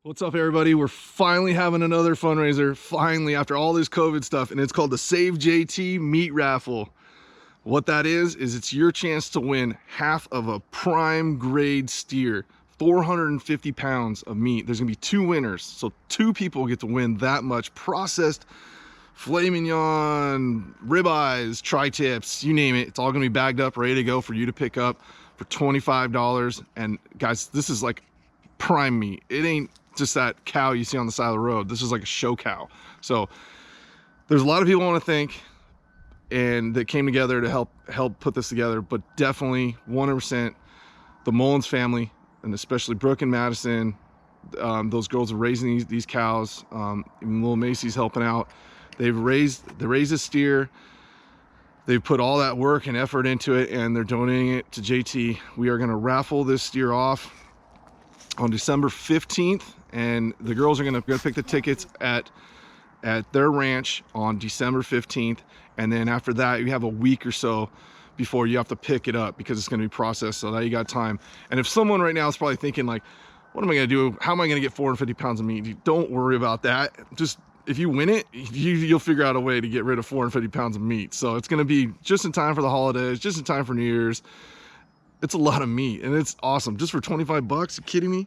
What's up, everybody? We're finally having another fundraiser, finally, after all this COVID stuff, and it's called the Save JT Meat Raffle. What that is it's your chance to win half of a prime grade steer, 450 pounds of meat. There's gonna be two winners, so two people get to win that much processed filet mignon, ribeyes, tri-tips, you name it. It's all gonna be bagged up, ready to go for you to pick up for $25. And guys, this is like prime meat. It ain't just that cow you see on the side of the road. This is like a show cow. So there's a lot of people I want to thank and that came together to help put this together, but definitely 100% the Mullins family, and especially Brooke and Madison. Those girls are raising these cows. Even little Macy's helping out. They raised a steer. They've put all that work and effort into it, and they're donating it to JT. We are going to raffle this steer off on December 15th, and the girls are gonna pick the tickets at their ranch on December 15th, and then after that you have a week or so before you have to pick it up because it's going to be processed. So now you got time. And if someone right now is probably thinking like, what am I going to do? How am I going to get 450 pounds of meat? Don't worry about that. Just if you win it, you'll figure out a way to get rid of 450 pounds of meat. So it's going to be just in time for the holidays, just in time for New Year's. It's a lot of meat and it's awesome. Just for 25 bucks, you kidding me?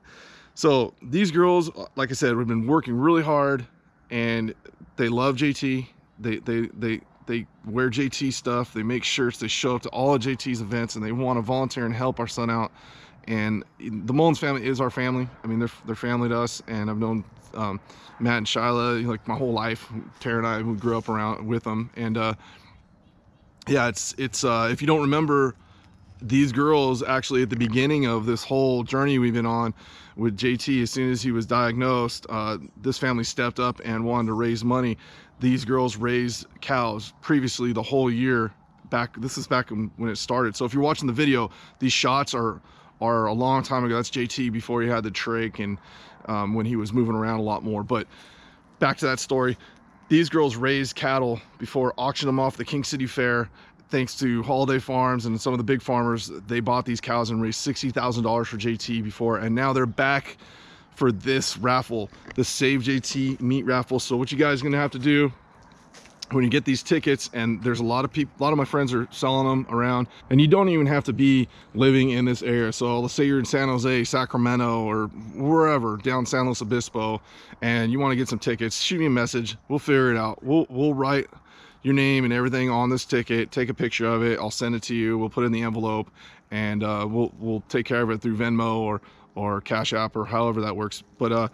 So these girls, like I said, we've been working really hard and they love JT. They wear JT stuff. They make shirts. They show up to all of JT's events and they want to volunteer and help our son out. And the Mullins family is our family. I mean, they're family to us. And I've known Matt and Shyla like my whole life. Tara and I, we grew up around with them. And yeah, it's if you don't remember, these girls actually at the beginning of this whole journey we've been on with JT, as soon as he was diagnosed, this family stepped up and wanted to raise money. These girls raised cows previously the whole year back. This is back when it started. So if you're watching the video, these shots are a long time ago. That's JT before he had the trach and when he was moving around a lot more. But back to that story, these girls raised cattle before, auctioned them off the King City Fair. Thanks to Holiday Farms and some of the big farmers, they bought these cows and raised $60,000 for JT before, and now they're back for this raffle, the Save JT Meat Raffle. So what you guys are gonna have to do when you get these tickets, and there's a lot of my friends are selling them around, and you don't even have to be living in this area. So let's say you're in San Jose, Sacramento, or wherever down San Luis Obispo, and you want to get some tickets, shoot me a message. We'll figure it out. We'll write your name and everything on this ticket, take a picture of it, I'll send it to you, we'll put it in the envelope, and we'll take care of it through Venmo or Cash App or however that works. But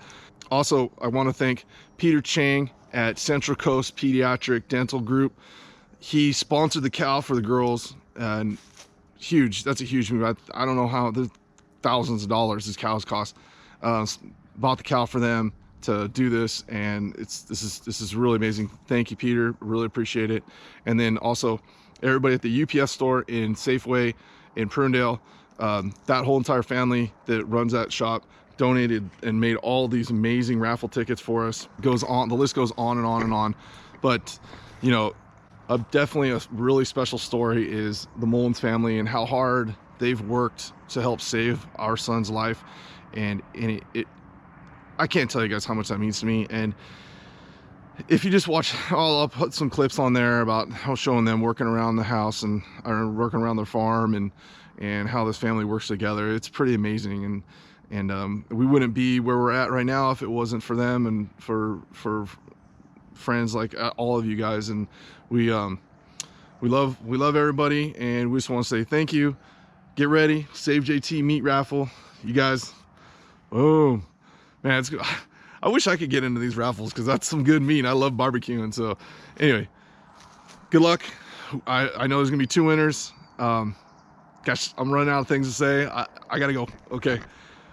also I want to thank Peter Chang at Central Coast Pediatric Dental Group. He sponsored the cow for the girls, and huge, that's a huge move. I don't know how, there's thousands of dollars these cows cost. Bought the cow for them to do this, and this is really amazing. Thank you, Peter, really appreciate it. And then also everybody at the UPS store in Safeway in Prunedale, that whole entire family that runs that shop donated and made all these amazing raffle tickets for us. Goes on, the list goes on and on and on. But you know, definitely a really special story is the Mullins family and how hard they've worked to help save our son's life. And it I can't tell you guys how much that means to me. And if you just watch, I'll put some clips on there about how showing them working around the house and working around their farm and how this family works together. It's pretty amazing. And we wouldn't be where we're at right now if it wasn't for them and for friends like all of you guys. And we love everybody, and we just want to say thank you. Get ready, Save JT Meat Raffle. You guys, oh man, it's good. I wish I could get into these raffles because that's some good meat. I love barbecuing. So anyway, good luck. I know there's gonna be two winners. Gosh, I'm running out of things to say. I gotta go. Okay,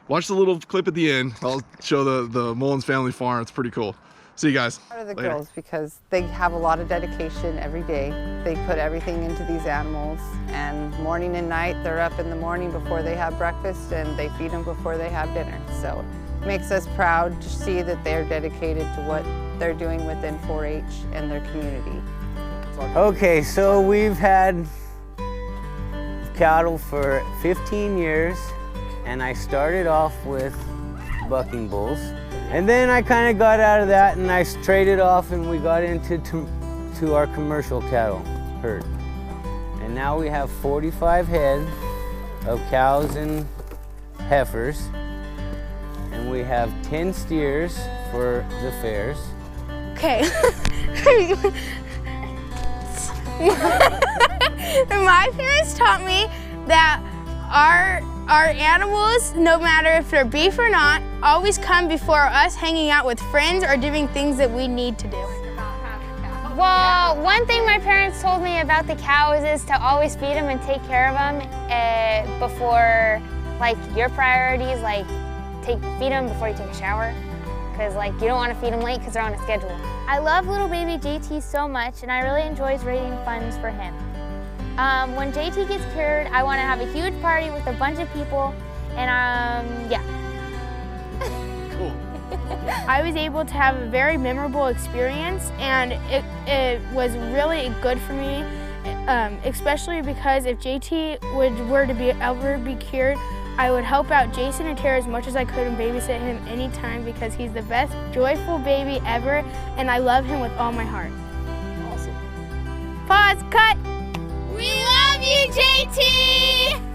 watch the little clip at the end. I'll show the Mullins family farm. It's pretty cool. See you guys. Part of the later. girls, because they have a lot of dedication every day. They put everything into these animals, and morning and night they're up in the morning before they have breakfast, and they feed them before they have dinner. So it makes us proud to see that they're dedicated to what they're doing within 4-H and their community. Okay, so we've had cattle for 15 years, and I started off with bucking bulls. And then I kind of got out of that and I traded off and we got into to our commercial cattle herd. And now we have 45 head of cows and heifers. And we have 10 steers for the fairs. Okay. My parents taught me that our animals, no matter if they're beef or not, always come before us hanging out with friends or doing things that we need to do. Well, one thing my parents told me about the cows is to always feed them and take care of them before, like, your priorities, like feed them before you take a shower, because like you don't want to feed them late because they're on a schedule. I love little baby JT so much, and I really enjoy raising funds for him. When JT gets cured, I want to have a huge party with a bunch of people, and yeah. Cool. I was able to have a very memorable experience, and it was really good for me, especially because if JT were to ever be cured, I would help out Jason and Tara as much as I could and babysit him anytime because he's the best joyful baby ever, and I love him with all my heart. Awesome. Pause, cut. We love you, JT!